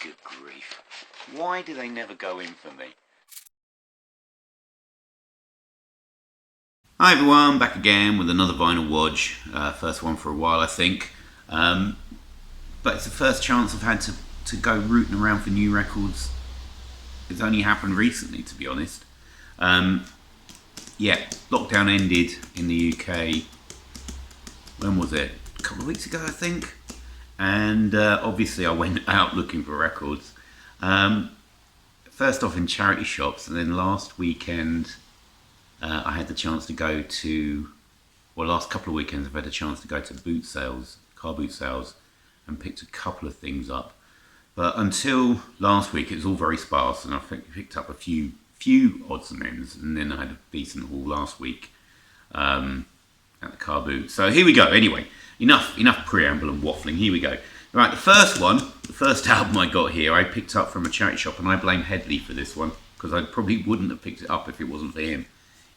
Good grief. Why do they never go in for me? Hi everyone, back again with another vinyl Wodge. First one for a while, I think. But it's the first chance I've had to go rooting around for new records. It's only happened recently, to be honest. Yeah, lockdown ended in the UK. When was it? A couple of weeks ago, I think. And obviously I went out looking for records. First off in charity shops, and then last weekend I had the chance to go to, well, last couple of weekends I've had a chance to go to boot sales, car boot sales, and picked a couple of things up. But until last week it was all very sparse, and I picked up a few odds and ends, and then I had a decent haul last week at the car boot. So here we go. Anyway, enough preamble and waffling. Here we go. Right, the first album I got here, I picked up from a charity shop, and I blame Headley for this one, because I probably wouldn't have picked it up if it wasn't for him.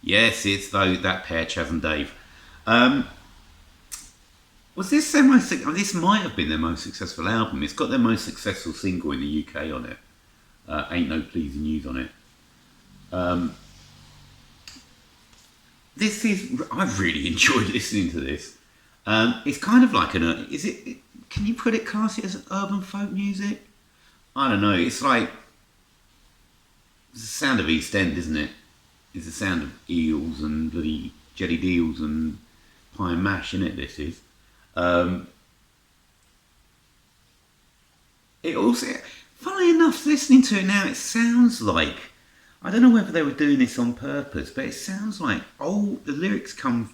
Yes, it's that pair, Chaz and Dave. Was this their most? This might have been their most successful album. It's got their most successful single in the UK on it. Ain't No Pleasing News on it. I've really enjoyed listening to this. It's kind of like can you class it as urban folk music? I don't know. It's like it's the sound of East End, isn't it? It's the sound of eels and bloody jelly deals and pie and mash, isn't it? This is. It also, funnily enough, listening to it now, it sounds like, I don't know whether they were doing this on purpose, but it sounds like the lyrics sound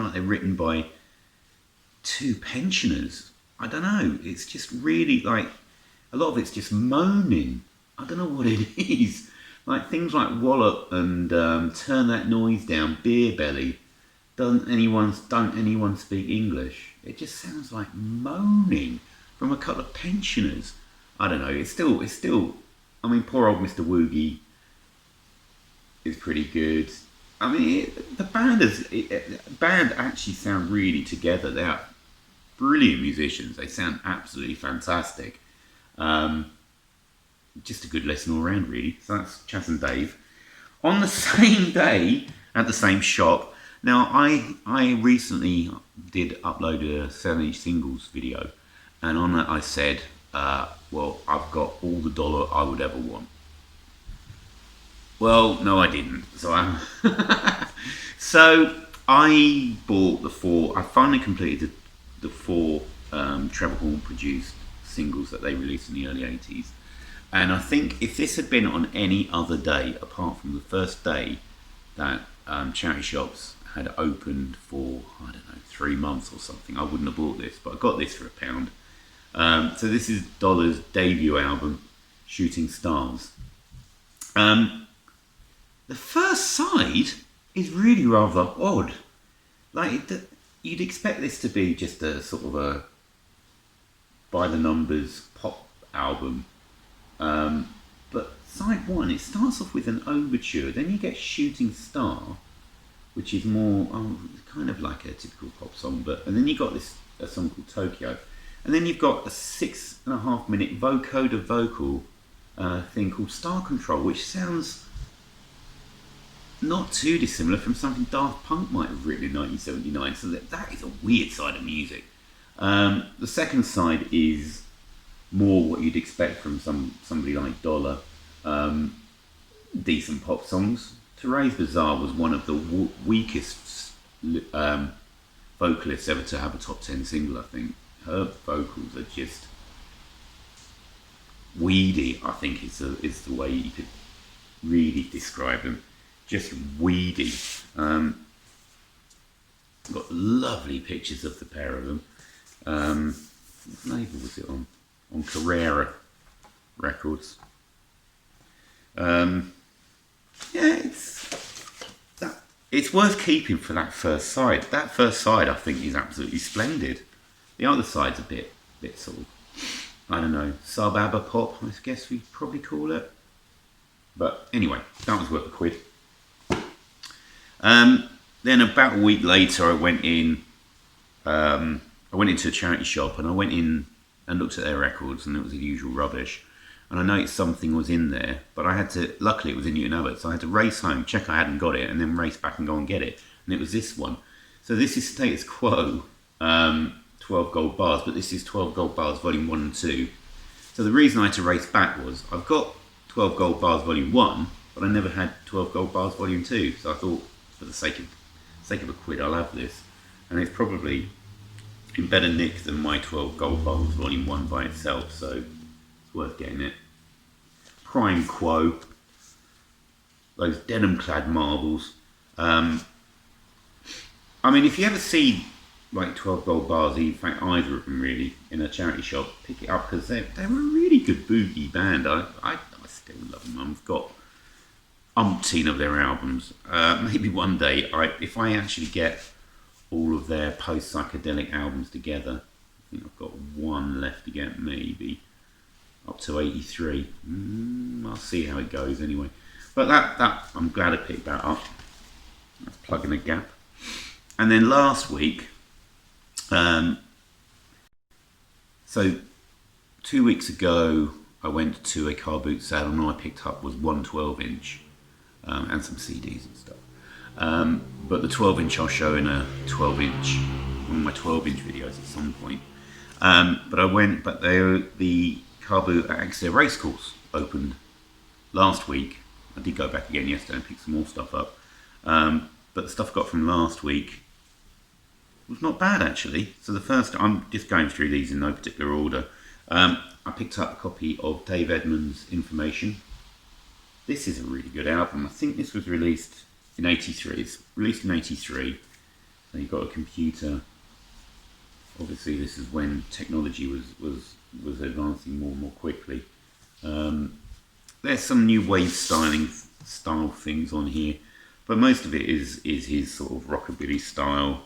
like they're written by two pensioners. I don't know. It's just really like, a lot of it's just moaning. I don't know what it is. Like things like Wallop and Turn That Noise Down, Beer Belly. Don't anyone speak English? It just sounds like moaning from a couple of pensioners. I don't know. It's still. I mean, poor old Mr. Woogie is pretty good. I mean, the band actually sound really together. They are brilliant musicians. They sound absolutely fantastic. Just a good listen all around, really. So that's Chaz and Dave. On the same day, at the same shop. Now, I recently did upload a 7-inch singles video, and on that I said, well, I've got all the dollar I would ever want. Well, no, I didn't. So I bought I finally completed the four Trevor Horn produced singles that they released in the early 80s. And I think if this had been on any other day, apart from the first day that charity shops had opened for, I don't know, 3 months or something, I wouldn't have bought this, but I got this for £1. So this is Dollar's debut album, Shooting Stars. The first side is really rather odd. Like, you'd expect this to be just a sort of a by the numbers pop album. But side one, it starts off with an overture, then you get Shooting Star, which is more kind of like a typical pop song, and then you got a song called Tokyo, and then you've got a 6.5 minute vocoder vocal thing called Star Control, which sounds not too dissimilar from something Daft Punk might have written in 1979. So that is a weird side of music. The second side is more what you'd expect from somebody like Dollar. Decent pop songs. Therese Bazaar was one of the weakest vocalists ever to have a top 10 single, I think. Her vocals are just weedy, I think is the way you could really describe them. Just weedy. Got lovely pictures of the pair of them. What label was it on? On Carrera Records. Yeah, it's worth keeping for that first side. That first side, I think, is absolutely splendid. The other side's a bit sort of, I don't know, sub-ABBA pop, I guess we'd probably call it. But anyway, that was worth £1. Then about a week later, I went into a charity shop, and I went in and looked at their records, and it was the usual rubbish. And I noticed something was in there, but I had to, luckily it was in Newton Abbot, so I had to race home, check I hadn't got it, and then race back and go and get it. And it was this one. So this is Status Quo, 12 Gold Bars, but this is 12 Gold Bars Volume 1 and 2. So the reason I had to race back was, I've got 12 Gold Bars Volume 1, but I never had 12 Gold Bars Volume 2. So I thought, for the sake of a quid, I'll have this. And it's probably in better nick than my 12 Gold Bars Volume 1 by itself, so it's worth getting it. Prime Quo, those denim-clad marbles. I mean, if you ever see like 12 Gold Bars, in fact either of them really, in a charity shop, pick it up because they're a really good boogie band. I still love them. I've got umpteen of their albums. Maybe one day, if I actually get all of their post-psychedelic albums together, I think I've got one left to get, maybe up to 83. I'll see how it goes anyway. But that I'm glad I picked that up. That's plugging a gap. And then last week, so 2 weeks ago, I went to a car boot sale, and all I picked up was one 12-inch and some CDs and stuff. But the 12-inch I'll show in a 12-inch, one of my 12-inch videos at some point. But the car boot at Exeter Racecourse opened last week. I did go back again yesterday and pick some more stuff up. But the stuff I got from last week was not bad, actually. So the first, I'm just going through these in no particular order. I picked up a copy of Dave Edmonds' Information. This is a really good album. I think this was released in 83. It's released in 83. So you've got a computer. Obviously, this is when technology was advancing more and more quickly. There's some new wave style things on here, but most of it is his sort of rockabilly style.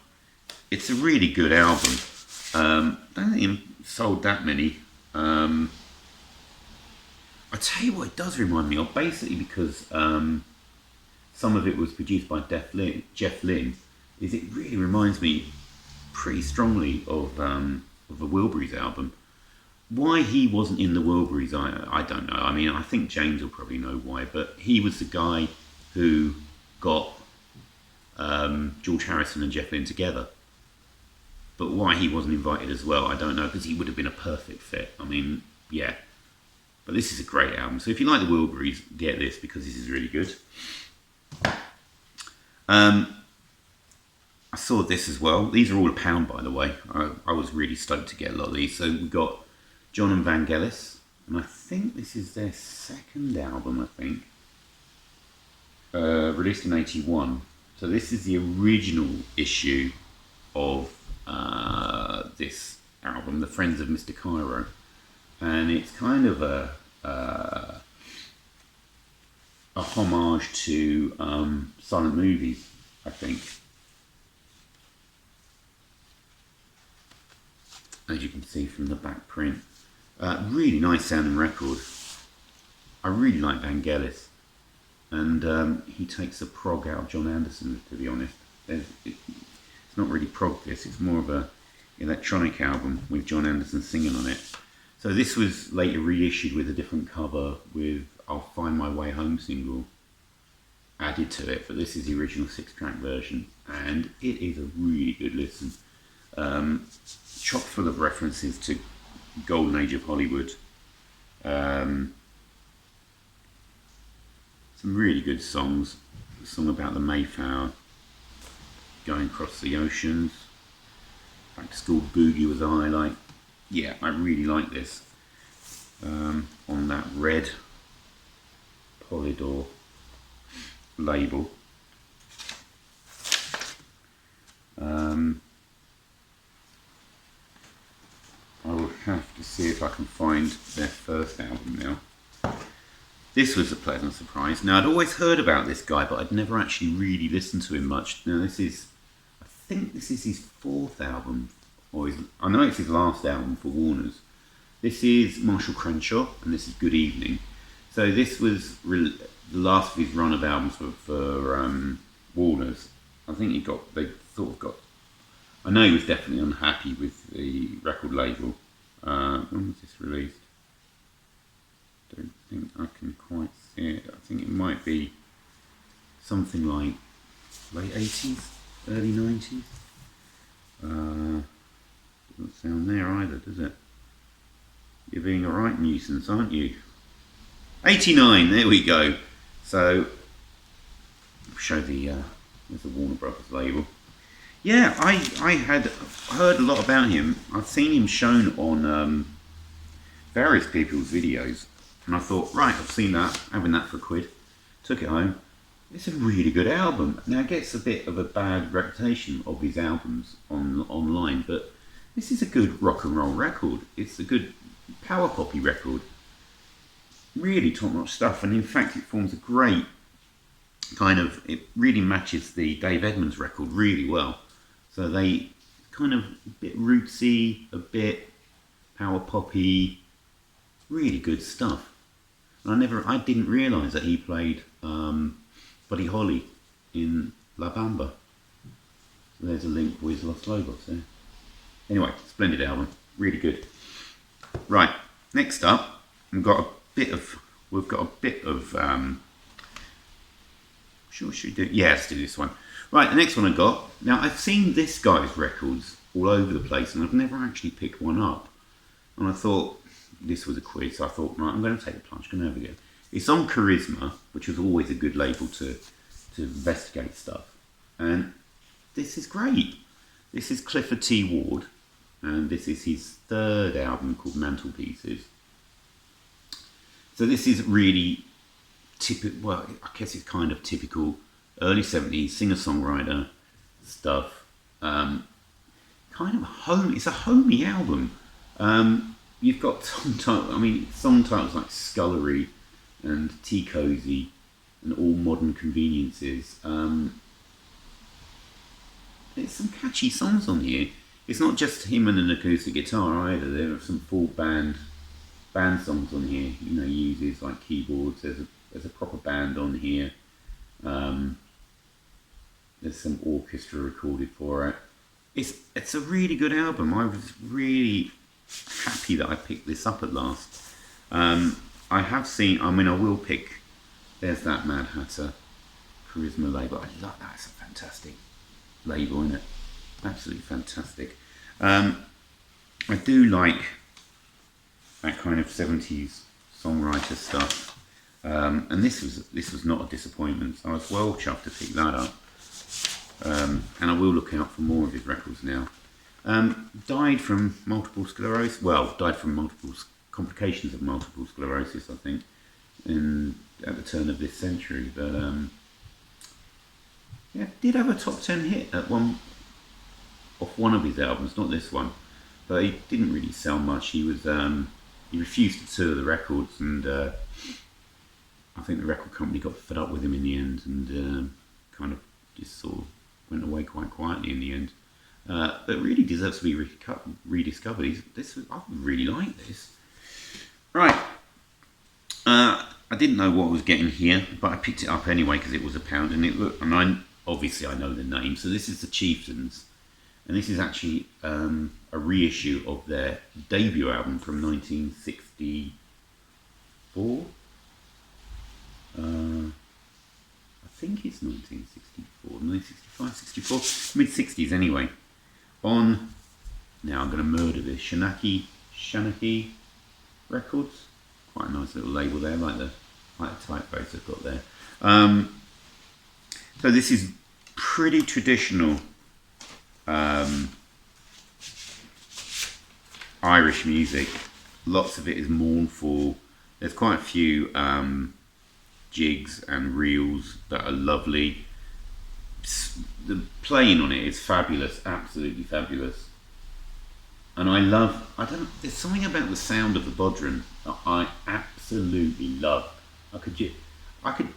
It's a really good album. I don't think he sold that many. I tell you what it does remind me of, basically because some of it was produced by Jeff Lynne, is it really reminds me pretty strongly of the Wilburys album. Why he wasn't in the Wilburys, I don't know. I mean, I think James will probably know why, but he was the guy who got George Harrison and Jeff Lynne together. But why he wasn't invited as well, I don't know, because he would have been a perfect fit. I mean, yeah. But this is a great album. So if you like the Wilburys, get this, because this is really good. I saw this as well. These are all £1, by the way. I was really stoked to get a lot of these. So we've got John and Vangelis, and I think this is their second album, I think. Released in 81. So this is the original issue of this album, the Friends of Mr Cairo, and it's kind of a homage to silent movies, I think. As you can see from the back print, really nice sounding record. I really like Vangelis, and he takes a prog out of John Anderson, to be honest. It's not really prog, it's more of a electronic album with John Anderson singing on it. So this was later reissued with a different cover with I'll Find My Way Home single added to it, but this is the original 6-track version, and it is a really good listen. Chock full of references to Golden Age of Hollywood. Some really good songs. A song about the Mayflower going across the oceans. Back to School Boogie was a highlight. Yeah, I really like this. On that red Polydor label. I will have to see if I can find their first album now. This was a pleasant surprise. Now, I'd always heard about this guy, but I'd never actually really listened to him much. Now, I think this is his fourth album, I know it's his last album for Warner's. This is Marshall Crenshaw, and this is Good Evening. So this was the last of his run of albums for Warner's. I think I know he was definitely unhappy with the record label, When was this released? Don't think I can quite see it. I think it might be something like late 80s, early 90s. Doesn't sound there either, does it? You're being a right nuisance, aren't you? 89, there we go. So, I'll show there's the Warner Brothers label. Yeah, I had heard a lot about him. I've seen him shown on various people's videos. And I thought, right, I've seen that, having that for a quid. Took it home. It's a really good album. Now, it gets a bit of a bad reputation of his albums online, but this is a good rock and roll record. It's a good power poppy record. Really top-notch stuff, and in fact it forms a great kind of, it really matches the Dave Edmonds record really well. So they kind of a bit rootsy, a bit power poppy, really good stuff. And I didn't realise that he played Buddy Holly in La Bamba. So there's a link with Los Lobos there. Anyway, splendid album, really good. Right, next up, we've got a bit of, sure, should we do, yeah, let's do this one. Right, the next one I got, now I've seen this guy's records all over the place and I've never actually picked one up. And I thought, this was a quiz, so I thought, right, I'm going to take the plunge, going to have a go. It's on Charisma, which was always a good label to investigate stuff. And this is great. This is Clifford T. Ward, and this is his third album called Mantelpieces. So this is really typical, well, I guess it's kind of typical early 70s singer-songwriter stuff. Kind of home, it's a homey album. You've got song titles like Scullery and Tea Cozy and All Modern Conveniences. There's some catchy songs on here. It's not just him and an acoustic guitar either. There are some full band songs on here. You know, he uses like keyboards. There's a proper band on here. There's some orchestra recorded for it. It's a really good album. I was really happy that I picked this up at last. I have seen, I will pick, there's that Mad Hatter Charisma label. I love that. It's a fantastic label, isn't it? Absolutely fantastic. I do like that kind of 70s songwriter stuff. And this was not a disappointment. So I was well chuffed to pick that up. And I will look out for more of his records now. Died from multiple sclerosis. Well, died from multiple complications of multiple sclerosis, I think, at the turn of this century. But yeah, did have a top 10 hit at one of his albums, not this one. But he didn't really sell much. He refused to tour the records, and I think the record company got fed up with him in the end, and kind of just sort of went away quite quietly in the end. But really deserves to be rediscovered. I really like this. Right. I didn't know what I was getting here, but I picked it up anyway because it was £1, and obviously I know the name. So this is the Chieftains, and this is actually a reissue of their debut album from 1964. I think it's 1964, 1965, 64, mid-60s anyway. On, now I'm going to murder this, Shanaki Records. Quite a nice little label there, like the typeface I've got there. So this is pretty traditional Irish music. Lots of it is mournful. There's quite a few jigs and reels that are lovely. The playing on it is fabulous, absolutely fabulous. And there's something about the sound of the bodhran that I absolutely love. I could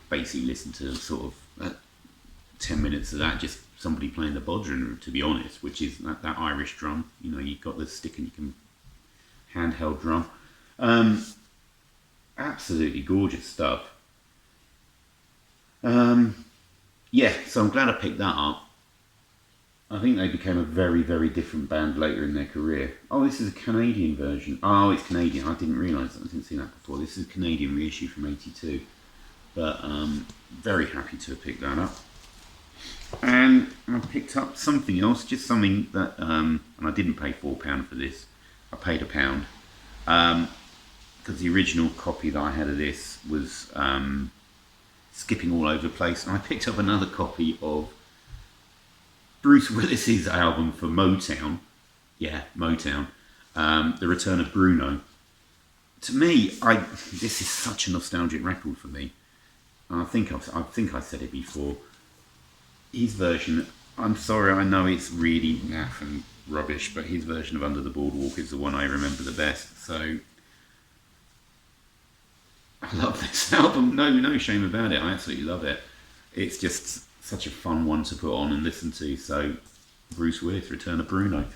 basically listen to sort of 10 minutes of that, just somebody playing the bodhran, to be honest, which is that Irish drum. You know, you've got the stick and you can handheld drum. Absolutely gorgeous stuff. Yeah, so I'm glad I picked that up. I think they became a very, very different band later in their career. Oh, this is a Canadian version. Oh, it's Canadian. I didn't realise that. I didn't see that before. This is a Canadian reissue from '82. But very happy to have picked that up. And I picked up something else, just something that, and I didn't pay £4 for this. I paid £1. Because the original copy that I had of this was skipping all over the place. And I picked up another copy of Bruce Willis's album for Motown. Yeah, Motown. The Return of Bruno. To me, this is such a nostalgic record for me. I think I said it before. His version, I'm sorry, I know it's really naff and rubbish, but his version of Under the Boardwalk is the one I remember the best. So I love this album. No shame about it. I absolutely love it. It's just such a fun one to put on and listen to. So Bruce Willis, Return of Bruno.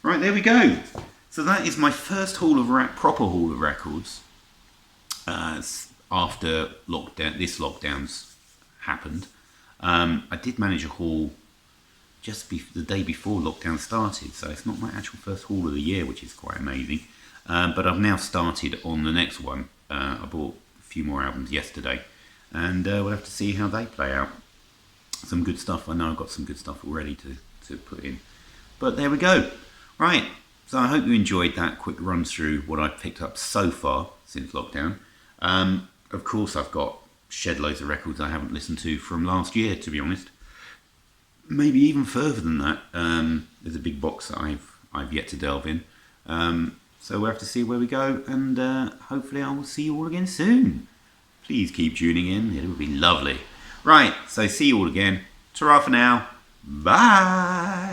Right, there we go. So that is my first proper haul of records. After this lockdown's happened. I did manage a haul just the day before lockdown started, so it's not my actual first haul of the year, which is quite amazing. But I've now started on the next one. I bought a few more albums yesterday, and we'll have to see how they play out. Some good stuff. I know I've got some good stuff already to put in. But there we go. Right, so I hope you enjoyed that quick run through what I've picked up so far since lockdown. Of course, I've got shed loads of records I haven't listened to from last year, to be honest. Maybe even further than that. There's a big box that I've yet to delve in. So we'll have to see where we go, and hopefully I will see you all again soon. Please keep tuning in, it would be lovely. Right, so see you all again. Ta-ra for now. Bye!